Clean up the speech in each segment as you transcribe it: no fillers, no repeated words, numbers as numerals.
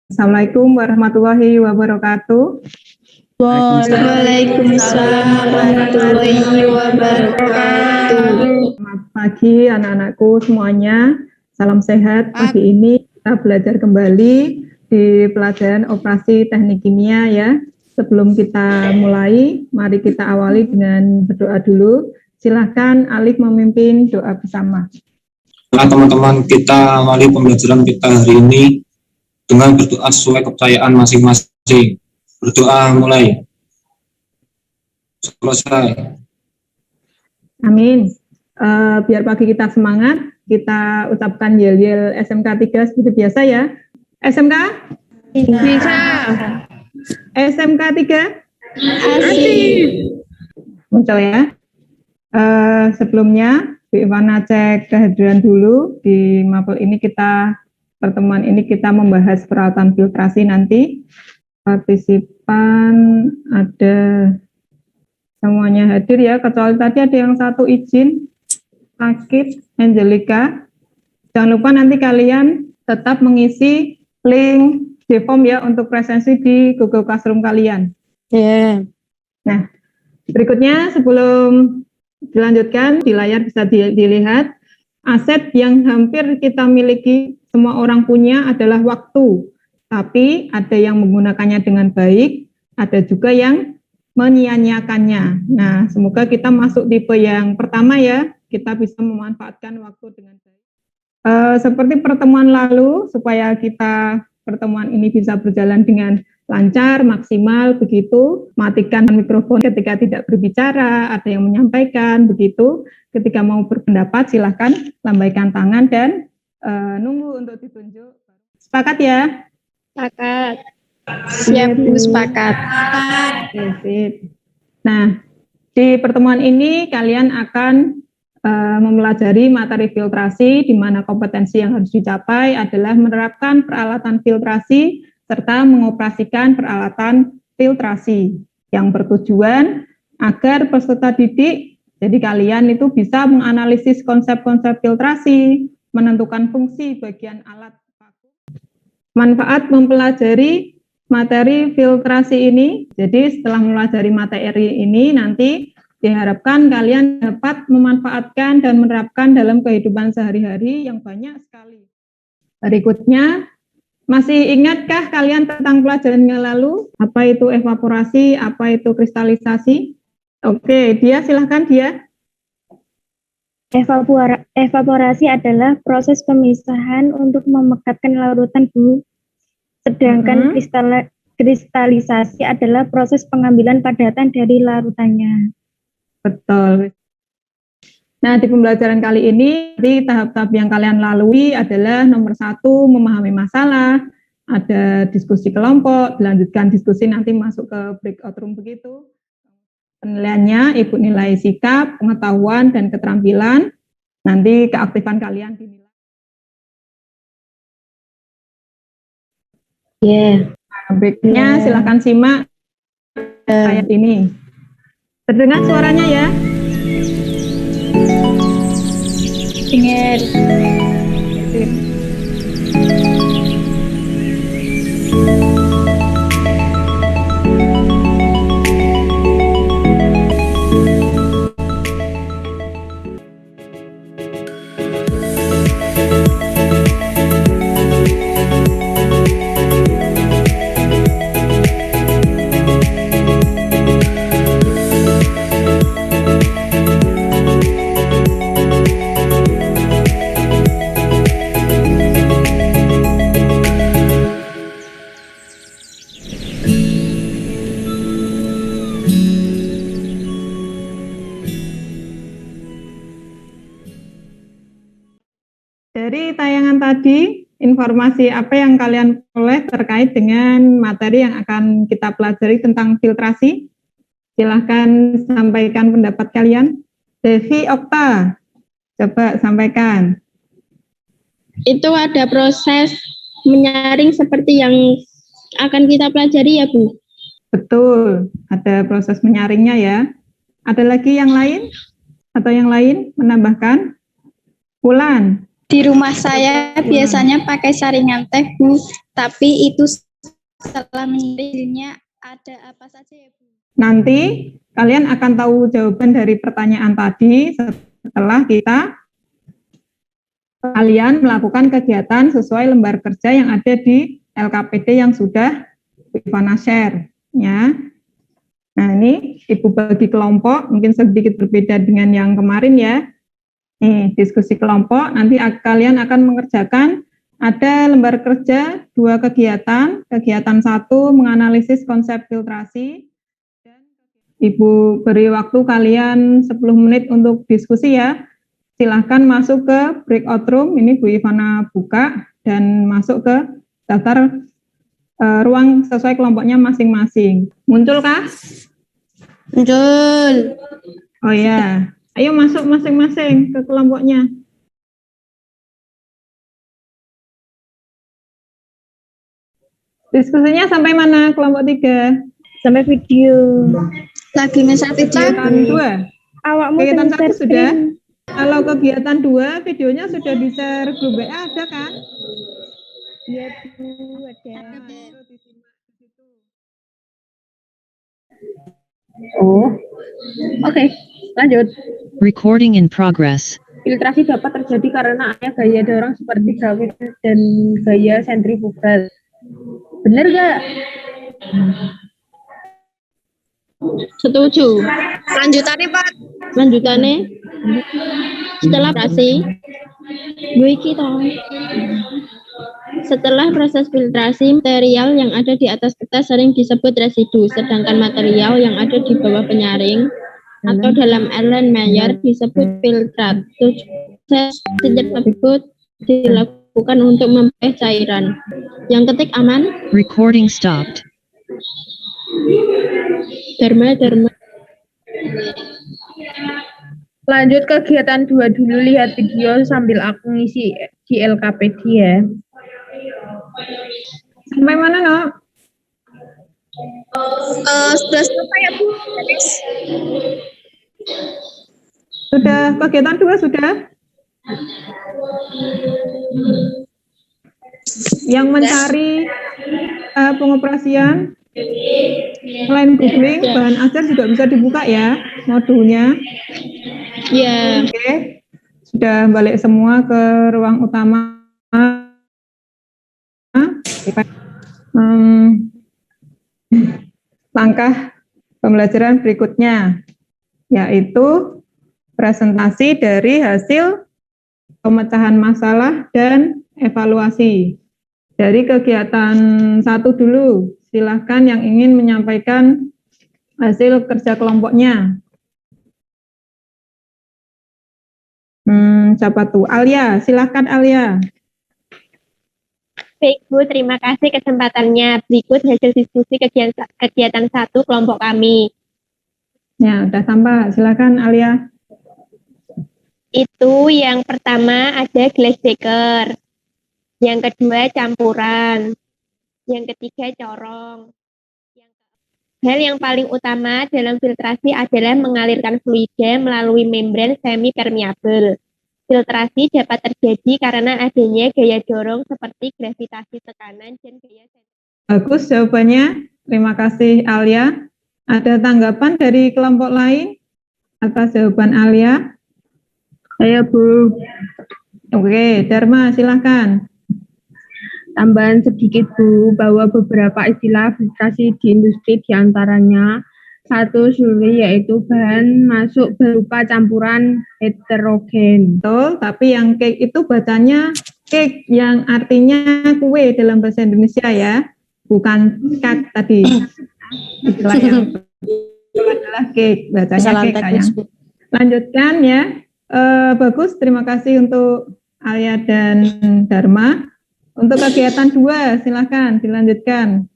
Assalamualaikum warahmatullahi wabarakatuh. Waalaikumsalam warahmatullahi wabarakatuh. Selamat pagi anak-anakku semuanya. Salam sehat. Pagi ini kita belajar kembali di pelajaran operasi teknik kimia ya. Sebelum kita mulai, mari kita awali dengan berdoa dulu. Silahkan Alif memimpin doa bersama. Nah, teman-teman, kita awali pembelajaran kita hari ini dengan berdoa sesuai kepercayaan masing-masing. Berdoa mulai. Selesai. Amin. Biar pagi kita semangat, kita ucapkan yel-yel SMK 3 seperti biasa ya. SMK? Bisa. SMK 3? Asik. Muncul ya. Sebelumnya, Bu Ivana cek kehadiran dulu. Di mapel ini pertemuan ini kita membahas peralatan filtrasi nanti. Partisipan ada semuanya hadir ya, kecuali tadi ada yang satu izin, Akid, Angelica. Jangan lupa nanti kalian tetap mengisi link J-Form ya untuk presensi di Google Classroom kalian. Ya. Nah, berikutnya sebelum dilanjutkan, di layar bisa dilihat, aset yang hampir kita miliki, semua orang punya adalah waktu. Tapi ada yang menggunakannya dengan baik, ada juga yang menyia-nyiakannya. Nah, semoga kita masuk tipe yang pertama ya, kita bisa memanfaatkan waktu dengan baik. Seperti pertemuan lalu, supaya pertemuan ini bisa berjalan dengan lancar, maksimal, begitu. Matikan mikrofon ketika tidak berbicara, ada yang menyampaikan, begitu. Ketika mau berpendapat, silahkan lambaikan tangan dan nunggu untuk ditunjuk. Sepakat ya? Sepakat. Siap, Bu, sepakat. Nah, di pertemuan ini kalian akan mempelajari materi filtrasi, di mana kompetensi yang harus dicapai adalah menerapkan peralatan filtrasi serta mengoperasikan peralatan filtrasi yang bertujuan agar peserta didik, jadi kalian itu bisa menganalisis konsep-konsep filtrasi, menentukan fungsi bagian alat. Manfaat mempelajari materi filtrasi ini, jadi setelah mempelajari materi ini nanti diharapkan kalian dapat memanfaatkan dan menerapkan dalam kehidupan sehari-hari yang banyak sekali. Berikutnya, masih ingatkah kalian tentang pelajaran yang lalu? Apa itu evaporasi, apa itu kristalisasi? Oke, Dia silahkan Dia. Evaporasi adalah proses pemisahan untuk memekatkan larutan, Bu. Sedangkan kristalisasi adalah proses pengambilan padatan dari larutannya. Betul. Nah, di pembelajaran kali ini, di tahap-tahap yang kalian lalui adalah nomor 1, memahami masalah, ada diskusi kelompok, dilanjutkan diskusi nanti masuk ke breakout room begitu. Penilaiannya, Ibu nilai sikap, pengetahuan, dan keterampilan. Nanti keaktifan kalian dinilai. Breaknya silahkan simak ayat ini. Terdengar suaranya ya? Dengar. Dari tayangan tadi, informasi apa yang kalian peroleh terkait dengan materi yang akan kita pelajari tentang filtrasi? Silahkan sampaikan pendapat kalian. Devi Okta, coba sampaikan. Itu ada proses menyaring seperti yang akan kita pelajari ya, Bu? Betul, ada proses menyaringnya ya. Ada lagi yang lain? Atau yang lain menambahkan? Wulan. Di rumah saya biasanya pakai saringan teh, Bu, tapi itu setelah menyaringnya ada apa saja ya, Bu? Nanti kalian akan tahu jawaban dari pertanyaan tadi setelah kalian melakukan kegiatan sesuai lembar kerja yang ada di LKPD yang sudah Ivana share. Ya. Nah, ini Ibu bagi kelompok, mungkin sedikit berbeda dengan yang kemarin ya. Nih, diskusi kelompok, nanti kalian akan mengerjakan ada lembar kerja 2 kegiatan. Kegiatan 1 menganalisis konsep filtrasi. Ibu beri waktu kalian 10 menit untuk diskusi ya. Silahkan masuk ke breakout room, ini Bu Ivana buka, dan masuk ke daftar ruang sesuai kelompoknya masing-masing. Munculkah? Muncul. Oh ya, ayo masuk masing-masing ke kelompoknya. Diskusinya sampai mana kelompok 3? Sampai video. Lagi nge-share video. Kegiatan 2. Awakmu Kegiatan 1 share sudah. screen. Kalau kegiatan 2, videonya sudah di-share grup WA, ada kan? Iya, Bu, ada. Ayo disimak di situ. Oh, oke, lanjut. Recording in progress. Filtrasi dapat terjadi karena adanya gaya dorong seperti gravitasi dan gaya sentrifugal. Bener gak? Setuju. Lanjutannya, Pak. Lanjutannya. Setelah filtrasi. Setelah proses filtrasi, material yang ada di atas kertas sering disebut residu, sedangkan material yang ada di bawah penyaring atau dalam Erlenmeyer disebut filtrat. Proses tersebut dilakukan untuk memperoleh cairan. Yang ketik aman? Recording stopped. Dharma. Lanjut kegiatan 2 dulu, lihat video sambil aku ngisi di LKPD ya. Sampai mana, no? Sudah selesai ya, Bu? Sudah, kegiatan 2 sudah? Yang mencari pengoperasian selain googling, bahan ajar juga bisa dibuka ya modulnya. Ya. Oke, sudah balik semua ke ruang utama. Langkah pembelajaran berikutnya yaitu presentasi dari hasil pemecahan masalah dan evaluasi. Dari kegiatan 1 dulu, silahkan yang ingin menyampaikan hasil kerja kelompoknya. Siapa tuh? Alia, silahkan Alia. Baik Bu, terima kasih kesempatannya. Berikut hasil diskusi kegiatan 1 kelompok kami. Ya, udah tambah. Silakan Alia. Itu yang pertama ada glass shaker. Yang kedua campuran. Yang ketiga corong. Hal yang paling utama dalam filtrasi adalah mengalirkan fluida melalui membran semi-permeabel. Filtrasi dapat terjadi karena adanya gaya dorong seperti gravitasi tekanan dan gaya sentrifugal. Bagus jawabannya. Terima kasih Alia. Ada tanggapan dari kelompok lain atas jawaban Alia? Saya Bu, Oke, Dharma silahkan. tambahan sedikit Bu, bahwa beberapa istilah filtrasi di industri diantaranya 1 suri yaitu bahan masuk berupa campuran heterogen. Betul, tapi yang cake itu bacanya cake yang artinya kue dalam bahasa Indonesia ya, bukan kak tadi. Istilah yang itu adalah cake, bacanya cake sayang. Lanjutkan ya. Bagus, terima kasih untuk Alia dan Dharma. Untuk kegiatan 2, silakan dilanjutkan.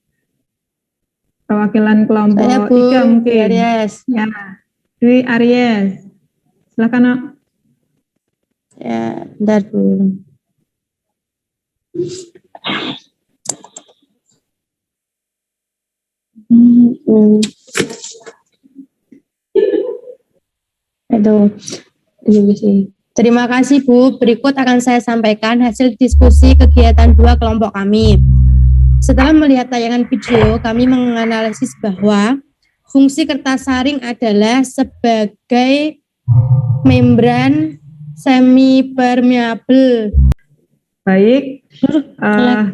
Perwakilan kelompok Saya, Bu. 3 mungkin. Aries. Ya, Dwi Aries. Silakan, Nok. Ya, bentar Bu. Terima kasih Bu. Berikut akan saya sampaikan hasil diskusi kegiatan 2 kelompok kami. Setelah melihat tayangan video, kami menganalisis bahwa fungsi kertas saring adalah sebagai membran semi-permeabel. Baik,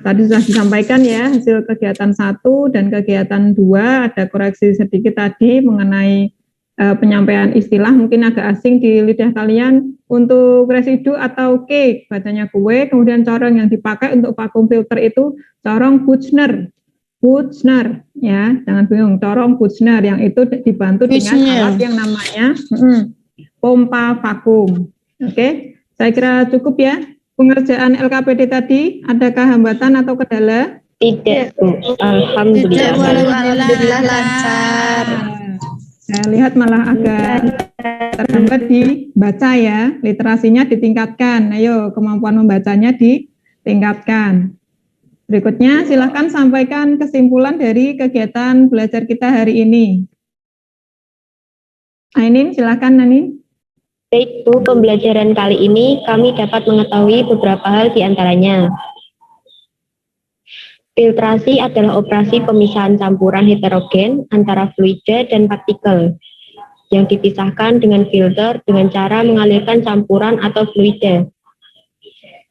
tadi sudah disampaikan ya hasil kegiatan 1 dan kegiatan 2, ada koreksi sedikit tadi mengenai penyampaian istilah mungkin agak asing di lidah kalian. Untuk residu atau cake, bacanya kue, kemudian corong yang dipakai untuk vacuum filter itu corong Buchner, ya, jangan bingung, corong Buchner yang itu dibantu dengan alat yang namanya pompa vakum. Oke, saya kira cukup ya. Pengerjaan LKPD tadi, adakah hambatan atau kendala? Tidak, Bu. Alhamdulillah. Alhamdulillah lancar. Saya lihat malah agak terhambat di baca ya, literasinya ditingkatkan. Ayo, kemampuan membacanya ditingkatkan. Berikutnya, silakan sampaikan kesimpulan dari kegiatan belajar kita hari ini. Ainin, silakan Nanin. Baik, Bu, pembelajaran kali ini kami dapat mengetahui beberapa hal di antaranya. Filtrasi adalah operasi pemisahan campuran heterogen antara fluida dan partikel yang dipisahkan dengan filter dengan cara mengalirkan campuran atau fluida,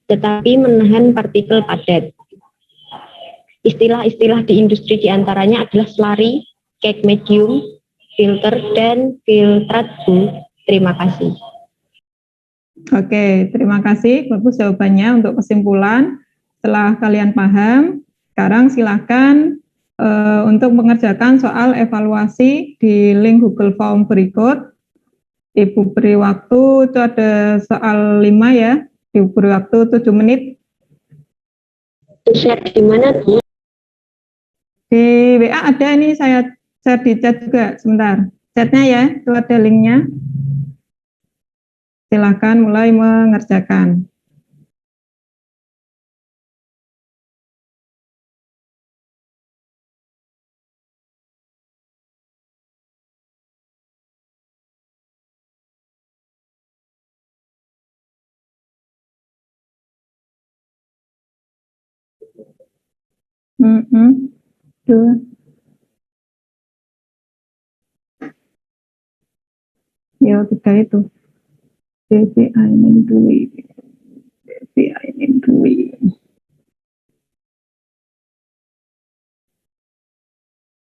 tetapi menahan partikel padat. Istilah-istilah di industri diantaranya adalah slurry, cake medium, filter, dan filtrat, Bu. Terima kasih. Oke, terima kasih. Bagus jawabannya untuk kesimpulan. Setelah kalian paham, sekarang silakan untuk mengerjakan soal evaluasi di link Google Form berikut. Ibu beri waktu, itu ada soal 5 ya, Ibu beri waktu 7 menit. Share di mana, Bu? Di WA ada, ini saya share di chat juga, sebentar. Chatnya ya, itu ada linknya. Silakan mulai mengerjakan. Tuh. Ya, 3 itu. DVI ini dui.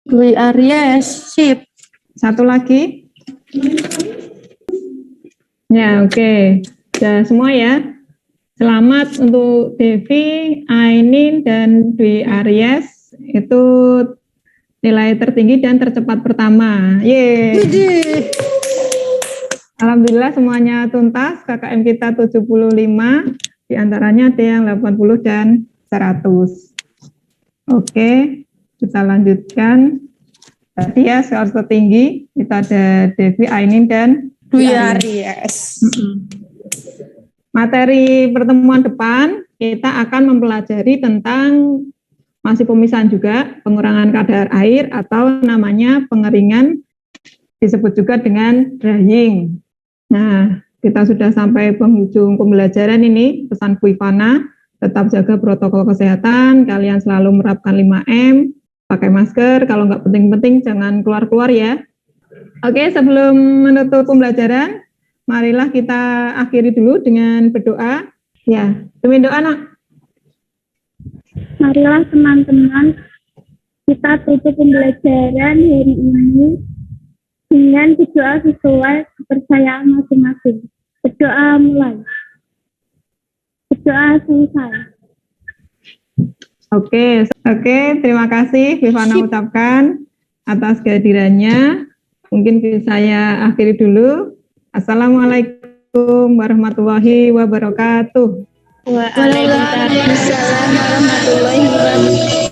Dwi Aries, sip. Satu lagi. Ya, oke. Sudah semua ya. Selamat untuk Devi, Ainin, dan Dwi Aries. Itu nilai tertinggi dan tercepat pertama. Yeay. Alhamdulillah semuanya tuntas. KKM kita 75. Di antaranya ada yang 80 dan 100. Oke, kita lanjutkan. Tadi ya skor tertinggi. Kita ada Devi, Ainin, dan Dwi Aries. Materi pertemuan depan kita akan mempelajari tentang masih pemisahan juga, pengurangan kadar air atau namanya pengeringan, disebut juga dengan drying. Nah, kita sudah sampai penghujung pembelajaran ini. Pesan Bu Ivana, tetap jaga protokol kesehatan, kalian selalu menerapkan 5M, pakai masker, kalau nggak penting-penting jangan keluar-keluar ya. Oke, sebelum menutup pembelajaran, marilah kita akhiri dulu dengan berdoa. Ya, demi doa, Nak. Marilah teman-teman kita tutup pembelajaran hari ini dengan berdoa sesuai kepercayaan masing-masing. Berdoa mulai. Berdoa selesai. Oke, terima kasih Vivana ucapkan atas kehadirannya. Mungkin saya akhiri dulu. Assalamualaikum warahmatullahi wabarakatuh. Waalaikumsalam warahmatullahi wabarakatuh.